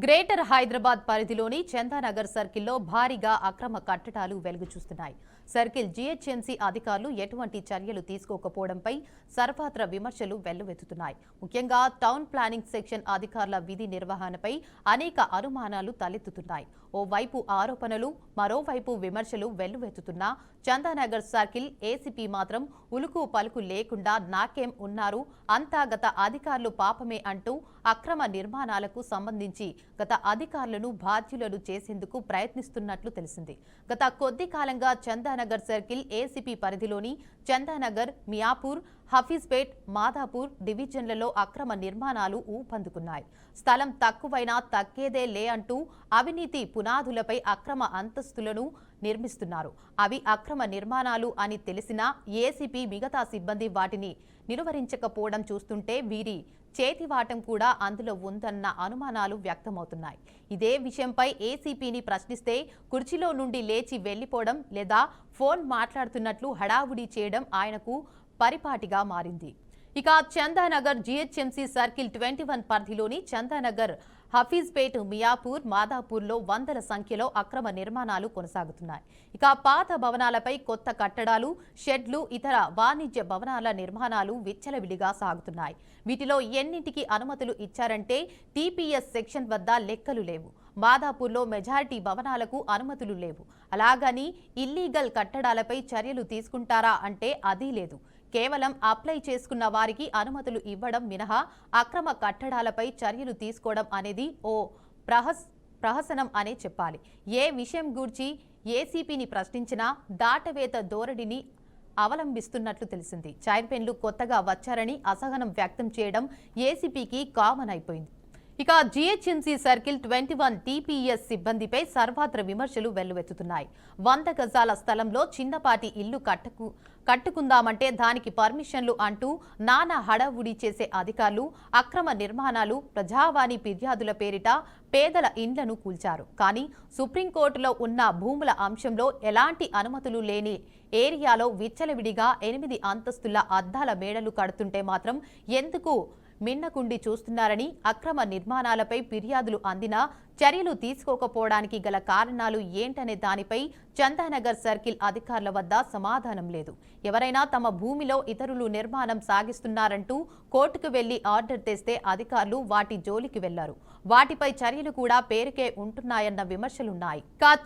Greater Hyderabad పరిధిలోని చందానగర్ సర్కిల్లో భారీగా అక్రమ కట్టడాలు వెలుగు చూస్తున్నాయి. సర్కిల్ జీహెచ్ఎంసీ అధికారులు ఎటువంటి చర్యలు తీసుకోకపోవడంపై సర్వత్రా విమర్శలు వెల్లువెత్తుతున్నాయి. ముఖ్యంగా టౌన్ ప్లానింగ్ సెక్షన్ అధికారుల విధి నిర్వహణపై అనేక అనుమానాలు తలెత్తుతున్నాయి. ఓవైపు ఆరోపణలు, మరోవైపు విమర్శలు వెల్లువెత్తుతున్నా చందానగర్ సర్కిల్ ఏసీపీ మాత్రం ఉలుకు పలుకు లేకుండా నాకేం ఉన్నారు, అంతా గత అధికారులు పాపమే అంటూ అక్రమ నిర్మాణాలకు సంబంధించి గత అధికారులను బాధ్యులను చేసేందుకు ప్రయత్నిస్తున్నట్లు తెలిసింది. గత కొద్ది కాలంగా చందానగర్ సర్కిల్ ఏసీపీ పరిధిలోని చందానగర్, మియాపూర్, హఫీజ్పేట్, మాదాపూర్ డివిజన్లలో అక్రమ నిర్మాణాలు ఊపందుకున్నాయి. స్థలం తక్కువైనా తగ్గేదే లే అంటూ అవినీతి పునాదులపై అక్రమ అంతస్తులను నిర్మిస్తున్నారు. అవి అక్రమ నిర్మాణాలు అని తెలిసినా ఏసీపీ మిగతా సిబ్బంది వాటిని నిలువరించకపోవడం చూస్తుంటే వీరి చేతివాటం కూడా అందులో ఉందన్న అనుమానాలు వ్యక్తమవుతున్నాయి. ఇదే విషయంపై ఏసీపీని ప్రశ్నిస్తే కుర్చీలో నుండి లేచి వెళ్లిపోవడం లేదా ఫోన్ మాట్లాడుతున్నట్లు హడావుడి చేయడం ఆయనకు పరిపాటిగా మారింది. ఇక చందానగర్ జీహెచ్ఎంసీ సర్కిల్ 21 పరిధిలోని చందానగర్, హఫీజ్పేట్, మియాపూర్, మాదాపూర్లో వందల సంఖ్యలో అక్రమ నిర్మాణాలు కొనసాగుతున్నాయి. ఇక పాత భవనాలపై కొత్త కట్టడాలు, షెడ్లు, ఇతర వాణిజ్య భవనాల నిర్మాణాలు విచ్చలవిడిగా సాగుతున్నాయి. వీటిలో ఎన్నింటికి అనుమతులు ఇచ్చారంటే టీపీఎస్ సెక్షన్ వద్ద లెక్కలు లేవు. మాదాపూర్లో మెజారిటీ భవనాలకు అనుమతులు లేవు. అలాగని ఇల్లీగల్ కట్టడాలపై చర్యలు తీసుకుంటారా అంటే అదీ లేదు. కేవలం అప్లై చేసుకున్న వారికి అనుమతులు ఇవ్వడం మినహా అక్రమ కట్టడాలపై చర్యలు తీసుకోవడం అనేది ఓ ప్రహసనం అనే చెప్పాలి. ఏ విషయం గూర్చి ఏసీపీని ప్రశ్నించినా దాటవేత ధోరణిని అవలంబిస్తున్నట్లు తెలిసింది. చైర్మన్లు కొత్తగా వచ్చారని అసహనం వ్యక్తం చేయడం ఏసీపీకి కామన్ అయిపోయింది. ఇక జీహెచ్ఎంసీ సర్కిల్ 21 టీపీఎస్ సిబ్బందిపై సర్వత్ర విమర్శలు వెల్లువెత్తుతున్నాయి. 100 గజాల స్థలంలో చిన్నపాటి ఇల్లు కట్టుకుందామంటే దానికి పర్మిషన్లు అంటూ నానా హడావుడి చేసే అధికారులు, అక్రమ నిర్మాణాలు, ప్రజావాణి ఫిర్యాదుల పేరిట పేదల ఇండ్లను కూల్చారు. కానీ సుప్రీంకోర్టులో ఉన్న భూముల అంశంలో ఎలాంటి అనుమతులు లేని ఏరియాలో విచ్చలవిడిగా 8 అంతస్తుల అద్దాల మేడలు కడుతుంటే మాత్రం ఎందుకు మిన్నకుండి చూస్తున్నారని, అక్రమ నిర్మాణాలపై ఫిర్యాదులు అందినా చర్యలు తీసుకోకపోవడానికి గల కారణాలు ఏంటనే దానిపై చందానగర్ సర్కిల్ అధికారుల వద్ద సమాధానం లేదు. ఎవరైనా తమ భూమిలో ఇతరులు నిర్మాణం సాగిస్తున్నారంటూ కోర్టుకు వెళ్లి ఆర్డర్ తెస్తే అధికారులు వాటి జోలికి వెళ్లారు. వాటిపై చర్యలు కూడా పేరుకే ఉంటున్నాయన్న విమర్శలున్నాయి.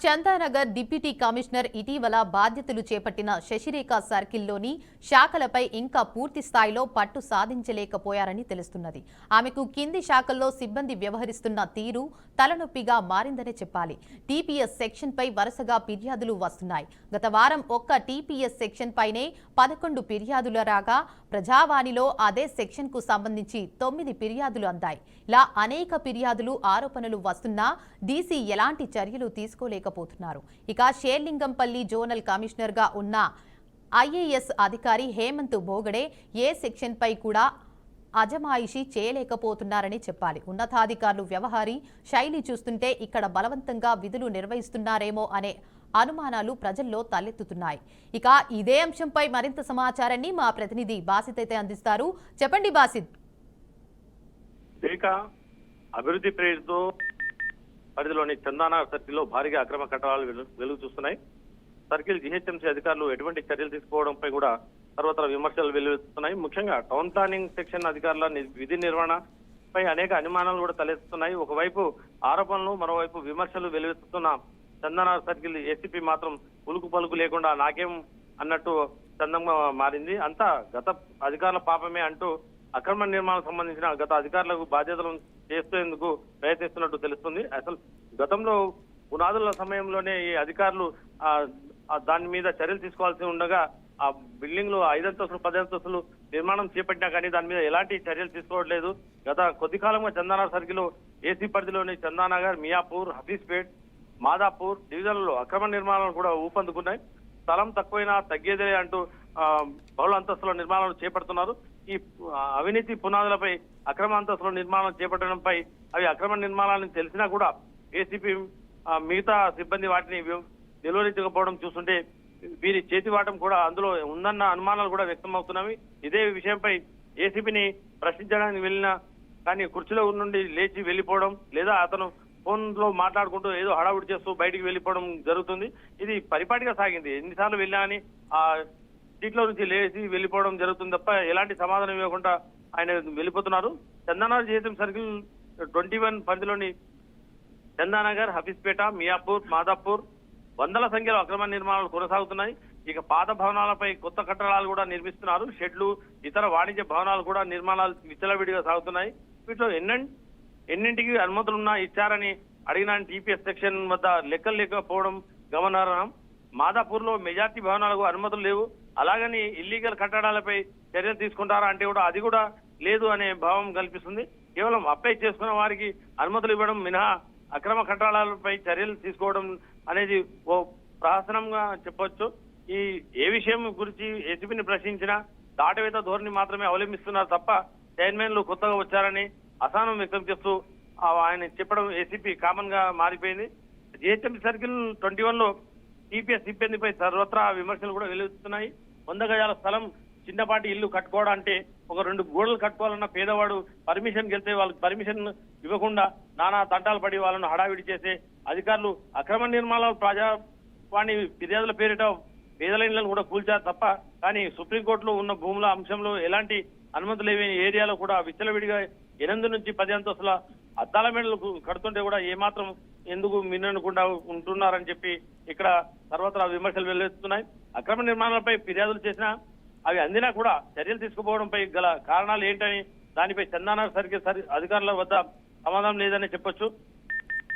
చందానగర్ డిప్యూటీ కమిషనర్ ఇటీవల బాధ్యతలు చేపట్టిన శశిరేఖ సర్కిల్లోని శాఖలపై ఇంకా పూర్తి స్థాయిలో పట్టు సాధించలేకపోయారని తెలుస్తున్నది. ఆమెకు కింది శాఖల్లో సిబ్బంది వ్యవహరిస్తున్న తీరు తలనొప్పిగా మారిందనే చెప్పాలి. టీపీఎస్ సెక్షన్ పై వరుసగా ఫిర్యాదులు వస్తున్నాయి. గత వారం ఒక్క టీపీఎస్ సెక్షన్ పైనే 11 ఫిర్యాదులు రాగా ప్రజావాణిలో అదే సెక్షన్ కు సంబంధించి 9 ఫిర్యాదులు అందాయి. ఇలా అనేక ఫిర్యాదులు, ఆరోపణలు వస్తున్నా డీసీ ఎలాంటి చర్యలు తీసుకోలేకపోతున్నారు. ఇక షేర్లింగంపల్లి జోనల్ కమిషనర్ గా ఉన్న ఐఏఎస్ అధికారి హేమంత్ బోగడే ఏ సెక్షన్ పై కూడా అజమాయిషీ చేయలేకపోతున్నారని చెప్పాలి. ఉన్నతాధికారులు వ్యవహారీ శైలి చూస్తుంటే ఇక్కడ బలవంతంగా విధులు నిర్వహిస్తున్నారేమో అనే అనుమానాలు ప్రజల్లో తలెత్తుతున్నాయి. ఇక ఇదే అంశంపై మరింత సమాచారాన్ని మా ప్రతినిధి బాసిత్ అయితే అందిస్తారు. చెప్పండి బాసిత్. అభివృద్ధి పేరుతో పరిధిలోని చందానగర్ సర్కిల్లో భారీగా అక్రమ కట్టడాలు వెలుగు చూస్తున్నాయి. సర్కిల్ జీహెచ్ఎంసీ అధికారులు ఎటువంటి చర్యలు తీసుకోవడంపై కూడా సర్వత్రా విమర్శలు వెల్లువెత్తుతున్నాయి. ముఖ్యంగా టౌన్ ప్లానింగ్ సెక్షన్ అధికారుల విధి నిర్వహణపై అనేక అనుమానాలు కూడా తలెత్తుతున్నాయి. ఒకవైపు ఆరోపణలు, మరోవైపు విమర్శలు వెల్లువెత్తుతున్న చందానగర్ సర్కిల్ ఏసీపీ మాత్రం ఉలుకు పలుకు లేకుండా నాకేం అన్నట్టు చందంగా మారింది. అంతా గత అధికారుల పాపమే అంటూ అక్రమ నిర్మాణాలకు సంబంధించిన గత అధికారులకు బాధ్యతలను చేసేందుకు ప్రయత్నిస్తున్నట్టు తెలుస్తుంది. అసలు గతంలో పునాదుల సమయంలోనే ఈ అధికారులు దాని మీద చర్యలు తీసుకోవాల్సి ఉండగా ఆ బిల్డింగ్ లో 5 అంతస్తులు 10 అంతస్తులు నిర్మాణం చేపట్టినా కానీ దాని మీద ఎలాంటి చర్యలు తీసుకోవట్లేదు. గత కొద్ది కాలంగా చందానగర్ సర్కిల్ ఏసీ పరిధిలోని చందానగర్, మియాపూర్, హఫీజ్పేట్, మాదాపూర్ డివిజన్లలో అక్రమ నిర్మాణాలు కూడా ఊపందుకున్నాయి. స్థలం తక్కువైనా తగ్గేదే అంటూ బహుళ అంతస్తుల నిర్మాణాలు చేపడుతున్నారు. ఈ అవినీతి పునాదులపై అక్రమ అంతస్తుల నిర్మాణం చేపట్టడంపై అవి అక్రమ నిర్మాణాలను తెలిసినా కూడా ఏసీపీ మిగతా సిబ్బంది వాటిని నిలువరించకపోవడం చూస్తుంటే వీరి చేతివాటం కూడా అందులో ఉందన్న అనుమానాలు కూడా వ్యక్తమవుతున్నవి. ఇదే విషయంపై ఏసీపీని ప్రశ్నించడానికి వెళ్ళిన కానీ కుర్చీలో నుండి లేచి వెళ్లిపోవడం లేదా అతను ఫోన్ లో మాట్లాడుకుంటూ ఏదో హడావుడి చేస్తూ బయటికి వెళ్ళిపోవడం జరుగుతుంది. ఇది పరిపాటిగా సాగింది. ఎన్నిసార్లు వెళ్ళా అని ఆ సీట్లో నుంచి లేచి వెళ్ళిపోవడం జరుగుతుంది తప్ప ఎలాంటి సమాధానం ఇవ్వకుండా ఆయన వెళ్ళిపోతున్నారు. చందానగర్ జీహెచ్ఎం సర్కిల్ 21 పరిధిలోని చందానగర్, హఫీజ్పేట, మియాపూర్, మాదాపూర్ వందల సంఖ్యలో అక్రమ నిర్మాణాలు కొనసాగుతున్నాయి. ఇక పాత భవనాలపై కొత్త కట్టడాలు కూడా నిర్మిస్తున్నారు. షెడ్లు, ఇతర వాణిజ్య భవనాలు కూడా నిర్మాణాలు విచ్చలవిడిగా సాగుతున్నాయి. వీటిలో ఎన్నింటికి అనుమతులున్నా ఇచ్చారని అడిగిన టీపీఎస్ సెక్షన్ వద్ద లెక్కలు లేకపోవడం గమనార్హం. మాదాపూర్ లో మెజార్టీ భవనాలకు అనుమతులు లేవు. అలాగని ఇల్లీగల్ కట్టడాలపై చర్యలు తీసుకుంటారా అంటే కూడా అది కూడా లేదు అనే భావం కల్పిస్తుంది. కేవలం అప్లై చేసుకున్న వారికి అనుమతులు ఇవ్వడం మినహా అక్రమ కట్టడాలపై చర్యలు తీసుకోవడం అనేది ఓ ప్రహసనంగా చెప్పొచ్చు. ఏ విషయం గురించి ఏసీపీని ప్రశ్నించినా దాటవేత ధోరణి మాత్రమే అవలంబిస్తున్నారు తప్ప చైర్మన్లు కొత్తగా వచ్చారని అసహనం వ్యక్తం చేస్తూ ఆయన చెప్పడం ఏసీపీ కామన్ గా మారిపోయింది. జిహెచ్ఎంసీ సర్కిల్ 21 లో టీపీఎస్ సిబ్బందిపై సర్వత్రా విమర్శలు కూడా వెలువెత్తుతున్నాయి. 100 గజాల స్థలం చిన్నపాటి ఇల్లు కట్టుకోవడానికి ఒక 2 గోడలు కట్టుకోవాలన్న పేదవాడు పర్మిషన్ గెలితే వాళ్ళకి పర్మిషన్ ఇవ్వకుండా నానా తంటాలు పడి వాళ్ళను హడావిడి చేసే అధికారులు అక్రమ నిర్మాణాలు ప్రజావాణి ఫిర్యాదుల పేరిట పేదల ఇళ్లను కూడా కూల్చారు తప్ప కానీ సుప్రీంకోర్టులో ఉన్న భూముల అంశంలో ఎలాంటి అనుమతులు లేని ఏరియాలో కూడా విచ్చలవిడిగా 8 నుంచి 10 అంతస్తుల అద్దాల మేడలు కడుతుంటే కూడా ఏమాత్రం ఎందుకు మిన్నకుండా ఉంటున్నారని చెప్పి ఇక్కడ సర్వత్రా విమర్శలు వెల్లువెత్తుతున్నాయి. అక్రమ నిర్మాణాలపై ఫిర్యాదులు చేసినా అవి అందినా కూడా చర్యలు తీసుకుపోవడంపై గల కారణాలు ఏంటని దానిపై చందానగర్ సర్కిల్ అధికారుల వద్ద సమాధానం లేదని చెప్పొచ్చు.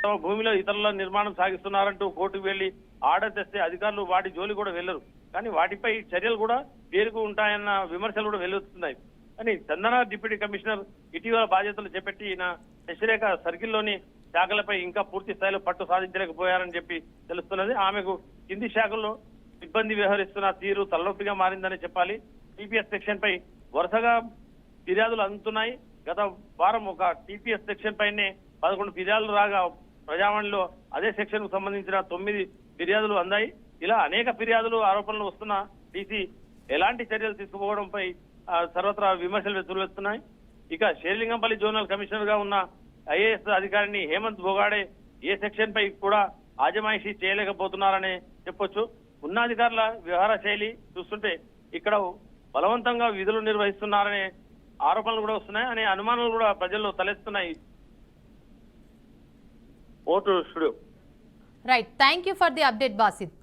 తమ భూమిలో ఇతరుల నిర్మాణం సాగిస్తున్నారంటూ కోర్టుకు వెళ్లి ఆర్డర్ తెస్తే అధికారులు వాటి జోలి కూడా వెళ్లరు. కానీ వాటిపై చర్యలు కూడా పేరుకు ఉంటాయన్న విమర్శలు కూడా వెల్లువెత్తుతున్నాయి. కానీ చందానగర్ డిప్యూటీ కమిషనర్ ఇటీవల బాధ్యతలు చేపట్టి ఈయన శశిరేఖ సర్కిల్లోని శాఖలపై ఇంకా పూర్తి స్థాయిలో పట్టు సాధించలేకపోయారని చెప్పి తెలుస్తున్నది. ఆమెకు కింది శాఖల్లో సిబ్బంది వ్యవహరిస్తున్న తీరు తలనొప్పిగా మారిందని చెప్పాలి. టీపీఎస్ సెక్షన్ పై వరుసగా ఫిర్యాదులు అందుతున్నాయి. గత వారం ఒక టీపీఎస్ సెక్షన్ పైనే 11 ఫిర్యాదులు రాగా ప్రజావాణిలో అదే సెక్షన్ కు సంబంధించిన 9 ఫిర్యాదులు అందాయి. ఇలా అనేక ఫిర్యాదులు ఆరోపణలు వస్తున్న డీసీ ఎలాంటి చర్యలు తీసుకుపోవడంపై సర్వత్రా విమర్శలు వెల్లువెత్తున్నాయి. ఇక షేర్లింగంపల్లి జోనల్ కమిషనర్ గా ఉన్న ఐఏఎస్ అధికారిని హేమంత్ బోగాడే ఏ సెక్షన్ పై కూడా ఆజమాయిషీ చేయలేకపోతున్నారని చెప్పొచ్చు. ఉన్నతాధికారుల వ్యవహార శైలి చూస్తుంటే ఇక్కడ బలవంతంగా విధులు నిర్వహిస్తున్నారనే ఆరోపణలు కూడా వస్తున్నాయి అనే అనుమానాలు కూడా ప్రజల్లో తలెత్తున్నాయి. ఓటు studio. Right, thank you for the update Basid.